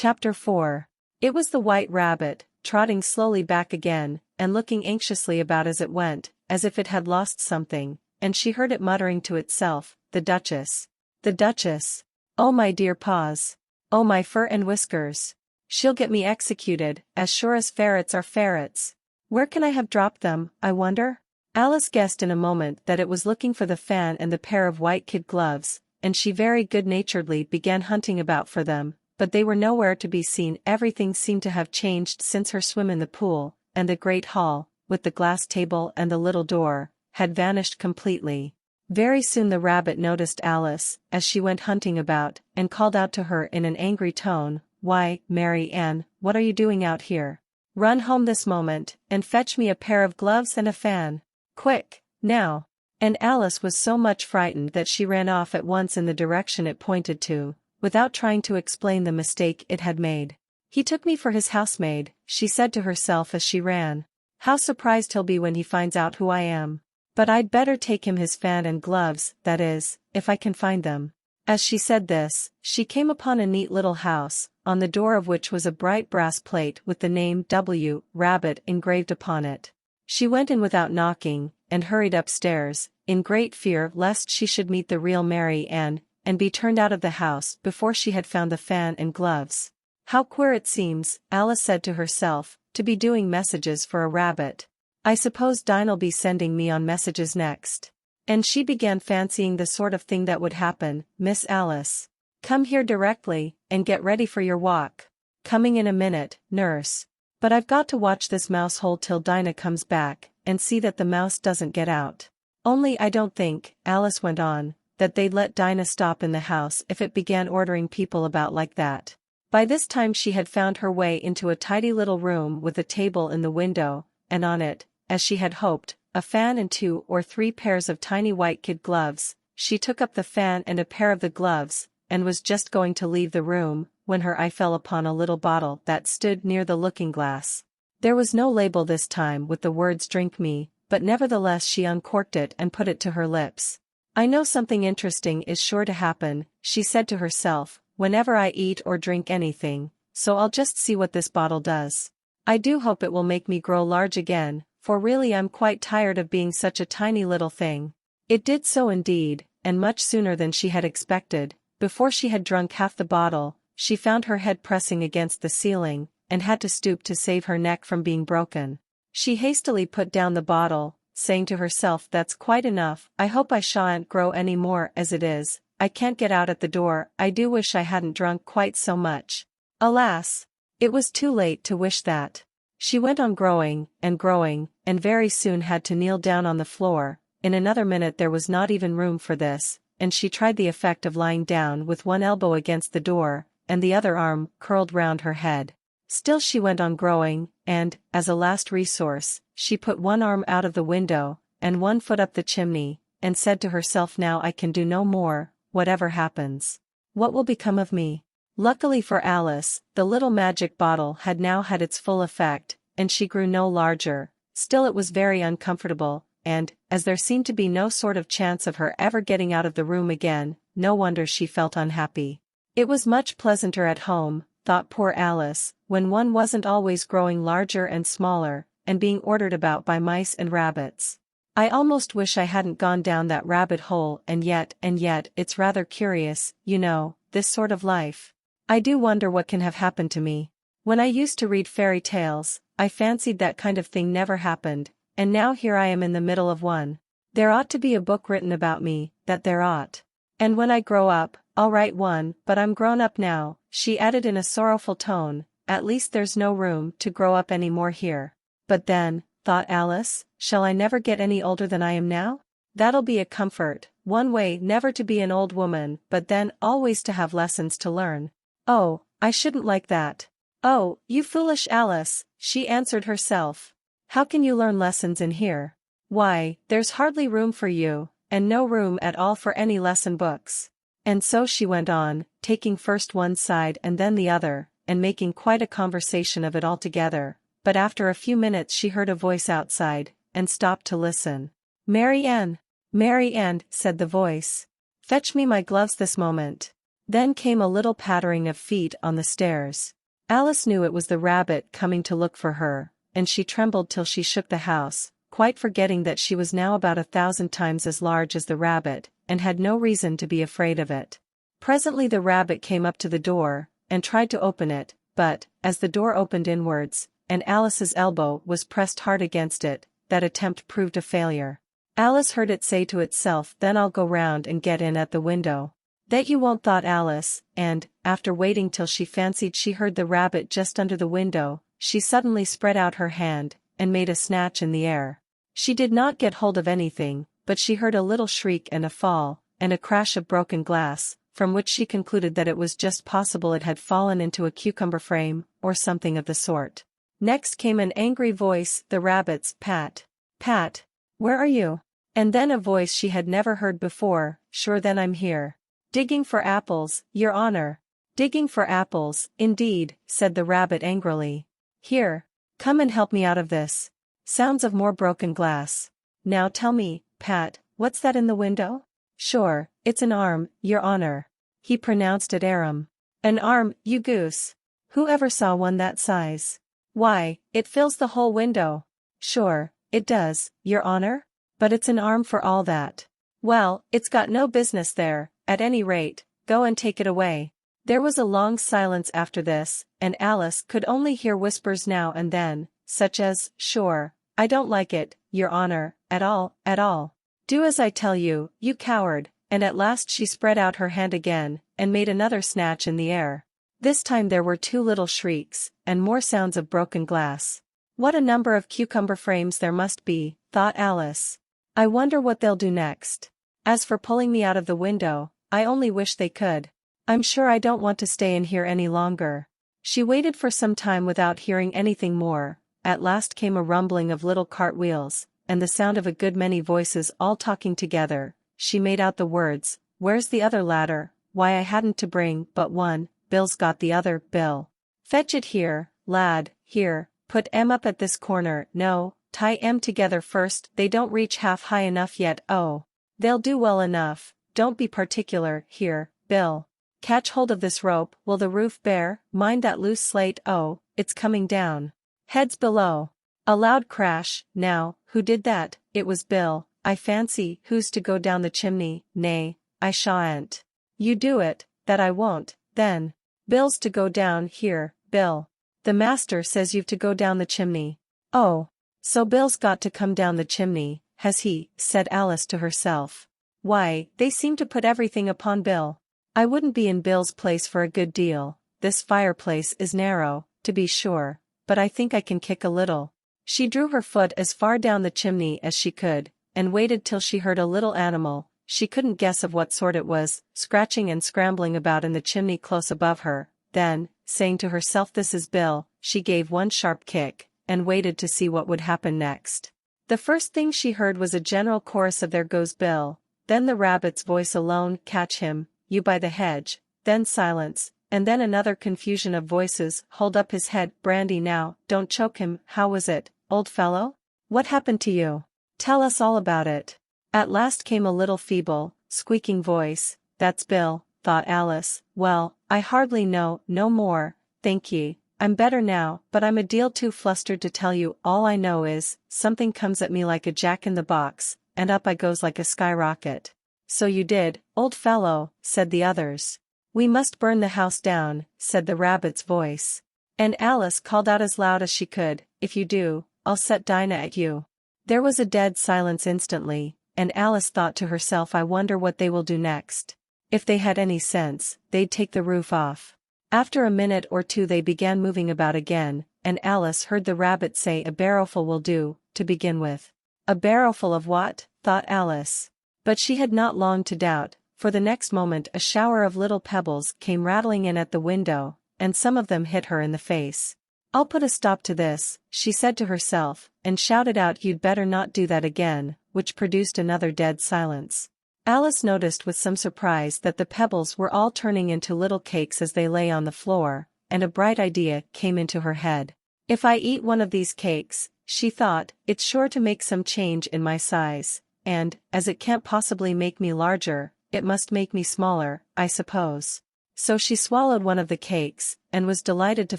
Chapter 4. It was the white rabbit, trotting slowly back again, and looking anxiously about as it went, as if it had lost something, and she heard it muttering to itself, "The Duchess. The Duchess. Oh my dear paws. Oh my fur and whiskers. She'll get me executed, as sure as ferrets are ferrets. Where can I have dropped them, I wonder?" Alice guessed in a moment that it was looking for the fan and the pair of white kid gloves, and she very good-naturedly began hunting about for them, but they were nowhere to be seen. Everything seemed to have changed since her swim in the pool, and the great hall, with the glass table and the little door, had vanished completely. Very soon the rabbit noticed Alice, as she went hunting about, and called out to her in an angry tone, "Why, Mary Ann, what are you doing out here? Run home this moment, and fetch me a pair of gloves and a fan. Quick, now." And Alice was so much frightened that she ran off at once in the direction it pointed to, without trying to explain the mistake it had made. "He took me for his housemaid," she said to herself as she ran. "How surprised he'll be when he finds out who I am. But I'd better take him his fan and gloves, that is, if I can find them." As she said this, she came upon a neat little house, on the door of which was a bright brass plate with the name W. Rabbit engraved upon it. She went in without knocking, and hurried upstairs, in great fear lest she should meet the real Mary Ann, and be turned out of the house before she had found the fan and gloves. "How queer it seems," Alice said to herself, "to be doing messages for a rabbit. I suppose Dinah'll be sending me on messages next." And she began fancying the sort of thing that would happen. "Miss Alice. Come here directly, and get ready for your walk. Coming in a minute, nurse. But I've got to watch this mouse hole till Dinah comes back, and see that the mouse doesn't get out. Only I don't think," Alice went on, "that they'd let Dinah stop in the house if it began ordering people about like that." By this time she had found her way into a tidy little room with a table in the window, and on it, as she had hoped, a fan and 2 or 3 pairs of tiny white kid gloves. She took up the fan and a pair of the gloves, and was just going to leave the room, when her eye fell upon a little bottle that stood near the looking-glass. There was no label this time with the words "Drink Me," but nevertheless she uncorked it and put it to her lips. "I know something interesting is sure to happen," she said to herself, "whenever I eat or drink anything, so I'll just see what this bottle does. I do hope it will make me grow large again, for really I'm quite tired of being such a tiny little thing." It did so indeed, and much sooner than she had expected. Before she had drunk half the bottle, she found her head pressing against the ceiling, and had to stoop to save her neck from being broken. She hastily put down the bottle, saying to herself, "That's quite enough. I hope I shan't grow any more as it is. I can't get out at the door. I do wish I hadn't drunk quite so much." Alas! It was too late to wish that. She went on growing, and very soon had to kneel down on the floor. In another minute there was not even room for this, and she tried the effect of lying down with one elbow against the door, and the other arm curled round her head. Still she went on growing, and, as a last resource, she put one arm out of the window, and one foot up the chimney, and said to herself, "Now I can do no more, whatever happens. What will become of me?" Luckily for Alice, the little magic bottle had now had its full effect, and she grew no larger. Still it was very uncomfortable, and, as there seemed to be no sort of chance of her ever getting out of the room again, no wonder she felt unhappy. It was much pleasanter at home, thought poor Alice, when one wasn't always growing larger and smaller, and being ordered about by mice and rabbits. "I almost wish I hadn't gone down that rabbit hole, and yet, it's rather curious, you know, this sort of life. I do wonder what can have happened to me. When I used to read fairy tales, I fancied that kind of thing never happened, and now here I am in the middle of one. There ought to be a book written about me, that there ought. And when I grow up, I'll write one, but I'm grown up now," she added in a sorrowful tone. "At least there's no room to grow up any more here. But then," thought Alice, "shall I never get any older than I am now? That'll be a comfort, one way never to be an old woman, but then always to have lessons to learn. Oh, I shouldn't like that." "Oh, you foolish Alice," she answered herself. "How can you learn lessons in here? Why, there's hardly room for you, and no room at all for any lesson books." And so she went on, taking first one side and then the other, and making quite a conversation of it altogether. But after a few minutes she heard a voice outside, and stopped to listen. "Mary Ann! Mary Ann," said the voice. "Fetch me my gloves this moment." Then came a little pattering of feet on the stairs. Alice knew it was the rabbit coming to look for her, and she trembled till she shook the house, quite forgetting that she was now about 1,000 times as large as the rabbit, and had no reason to be afraid of it. Presently the rabbit came up to the door, and tried to open it, but, as the door opened inwards, and Alice's elbow was pressed hard against it, that attempt proved a failure. Alice heard it say to itself, "Then I'll go round and get in at the window." "That you won't," thought Alice, and, after waiting till she fancied she heard the rabbit just under the window, she suddenly spread out her hand, and made a snatch in the air. She did not get hold of anything, but she heard a little shriek and a fall, and a crash of broken glass, from which she concluded that it was just possible it had fallen into a cucumber frame, or something of the sort. Next came an angry voice, the rabbit's, "Pat! Pat! Where are you?" And then a voice she had never heard before, "Sure then I'm here. Digging for apples, your honor." "Digging for apples, indeed," said the rabbit angrily. "Here. Come and help me out of this." Sounds of more broken glass. "Now tell me, Pat, what's that in the window?" "Sure, it's an arm, your honor." He pronounced it arum. "An arm, you goose! Who ever saw one that size? Why, it fills the whole window." "Sure, it does, your honor? But it's an arm for all that." "Well, it's got no business there, at any rate, go and take it away." There was a long silence after this, and Alice could only hear whispers now and then, such as, "Sure, I don't like it, your honor, at all, at all. Do as I tell you, you coward," and at last she spread out her hand again, and made another snatch in the air. This time there were 2 little shrieks, and more sounds of broken glass. "What a number of cucumber frames there must be," thought Alice. "I wonder what they'll do next. As for pulling me out of the window, I only wish they could. I'm sure I don't want to stay in here any longer." She waited for some time without hearing anything more. At last came a rumbling of little cartwheels, and the sound of a good many voices all talking together. She made out the words, "Where's the other ladder? Why I hadn't to bring but one, Bill's got the other, Bill. Fetch it here, lad, here, put 'em up at this corner, no, tie 'em together first, they don't reach half high enough yet, oh. They'll do well enough, don't be particular, here, Bill. Catch hold of this rope, will the roof bear, mind that loose slate, oh, it's coming down. Heads below." A loud crash. "Now, who did that?" "It was Bill, I fancy." "Who's to go down the chimney?" "Nay, I shan't." "You do it." "That I won't, then." "Bill's to go down here, Bill. The master says you've to go down the chimney." "Oh, so Bill's got to come down the chimney, has he?" said Alice to herself. "Why, they seem to put everything upon Bill. I wouldn't be in Bill's place for a good deal. This fireplace is narrow, to be sure, but I think I can kick a little." She drew her foot as far down the chimney as she could, and waited till she heard a little animal, she couldn't guess of what sort it was, scratching and scrambling about in the chimney close above her. Then, saying to herself, "This is Bill," she gave one sharp kick, and waited to see what would happen next. The first thing she heard was a general chorus of "There goes Bill," then the rabbit's voice alone, "Catch him, you by the hedge," then silence, and then another confusion of voices, "Hold up his head, Brandy, now, don't choke him, how was it, old fellow? What happened to you? Tell us all about it." At last came a little feeble, squeaking voice, "That's Bill," thought Alice. "Well, I hardly know no more, thank ye, I'm better now, but I'm a deal too flustered to tell you. All I know is, something comes at me like a jack-in-the-box, and up I goes like a skyrocket." "So you did, old fellow," said the others. "We must burn the house down," said the rabbit's voice. And Alice called out as loud as she could, "If you do, I'll set Dinah at you." There was a dead silence instantly, and Alice thought to herself, "I wonder what they will do next. If they had any sense, they'd take the roof off." After a minute or two they began moving about again, and Alice heard the rabbit say, "A barrowful will do, to begin with." A barrowful of what? thought Alice. But she had not long to doubt, for the next moment a shower of little pebbles came rattling in at the window, and some of them hit her in the face. "I'll put a stop to this," she said to herself, and shouted out, "You'd better not do that again," which produced another dead silence. Alice noticed with some surprise that the pebbles were all turning into little cakes as they lay on the floor, and a bright idea came into her head. "If I eat one of these cakes," she thought, "it's sure to make some change in my size, and, as it can't possibly make me larger, it must make me smaller, I suppose. So she swallowed one of the cakes, and was delighted to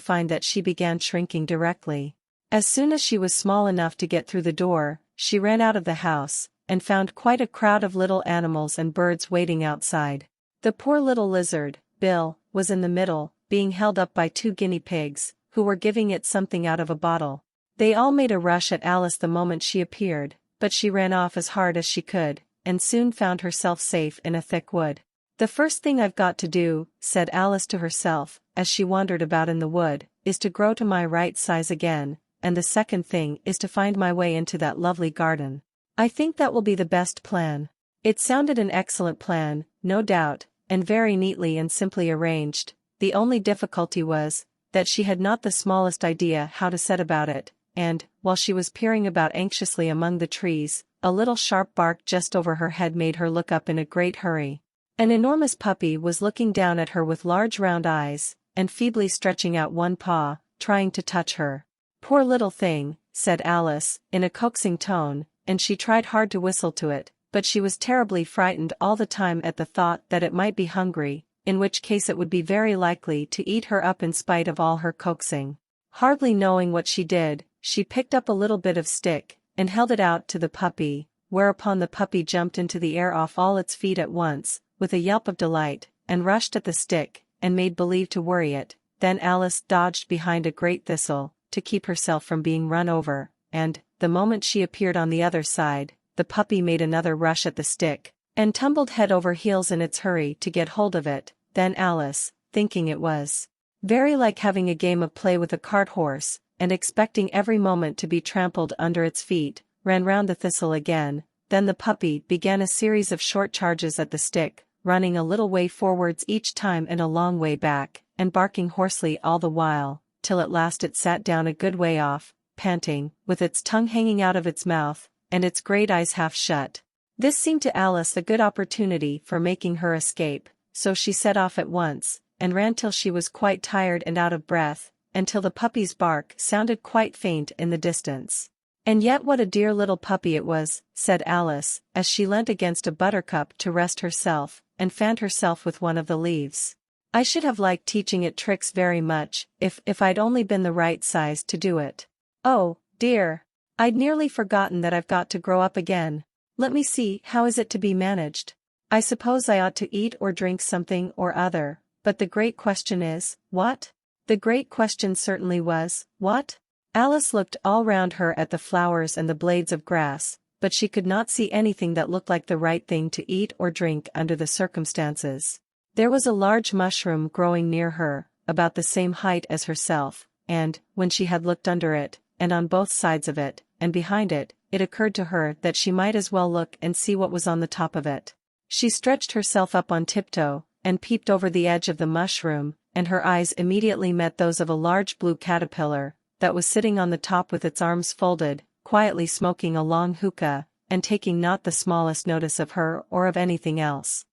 find that she began shrinking directly. As soon as she was small enough to get through the door, she ran out of the house, and found quite a crowd of little animals and birds waiting outside. The poor little lizard, Bill, was in the middle, being held up by 2 guinea pigs, who were giving it something out of a bottle. They all made a rush at Alice the moment she appeared, but she ran off as hard as she could, and soon found herself safe in a thick wood. "The first thing I've got to do," said Alice to herself, as she wandered about in the wood, "is to grow to my right size again, and the second thing is to find my way into that lovely garden. I think that will be the best plan." It sounded an excellent plan, no doubt, and very neatly and simply arranged. The only difficulty was, that she had not the smallest idea how to set about it, and, while she was peering about anxiously among the trees, a little sharp bark just over her head made her look up in a great hurry. An enormous puppy was looking down at her with large round eyes, and feebly stretching out one paw, trying to touch her. "Poor little thing," said Alice, in a coaxing tone, and she tried hard to whistle to it, but she was terribly frightened all the time at the thought that it might be hungry, in which case it would be very likely to eat her up in spite of all her coaxing. Hardly knowing what she did, she picked up a little bit of stick, and held it out to the puppy, whereupon the puppy jumped into the air off all its feet at once, with a yelp of delight, and rushed at the stick, and made believe to worry it. Then Alice dodged behind a great thistle, to keep herself from being run over, and, the moment she appeared on the other side, the puppy made another rush at the stick, and tumbled head over heels in its hurry to get hold of it. Then Alice, thinking it was very like having a game of play with a cart horse, and expecting every moment to be trampled under its feet, ran round the thistle again. Then the puppy began a series of short charges at the stick, running a little way forwards each time and a long way back, and barking hoarsely all the while, till at last it sat down a good way off, panting, with its tongue hanging out of its mouth, and its great eyes half shut. This seemed to Alice a good opportunity for making her escape, so she set off at once, and ran till she was quite tired and out of breath, until the puppy's bark sounded quite faint in the distance. "And yet what a dear little puppy it was," said Alice, as she leant against a buttercup to rest herself, and fanned herself with one of the leaves. "I should have liked teaching it tricks very much, if I'd only been the right size to do it. Oh, dear! I'd nearly forgotten that I've got to grow up again. Let me see, how is it to be managed? I suppose I ought to eat or drink something or other, but the great question is, what?" The great question certainly was, what? Alice looked all round her at the flowers and the blades of grass, but she could not see anything that looked like the right thing to eat or drink under the circumstances. There was a large mushroom growing near her, about the same height as herself, and, when she had looked under it, and on both sides of it, and behind it, it occurred to her that she might as well look and see what was on the top of it. She stretched herself up on tiptoe, and peeped over the edge of the mushroom, and her eyes immediately met those of a large blue caterpillar, that was sitting on the top with its arms folded, quietly smoking a long hookah, and taking not the smallest notice of her or of anything else.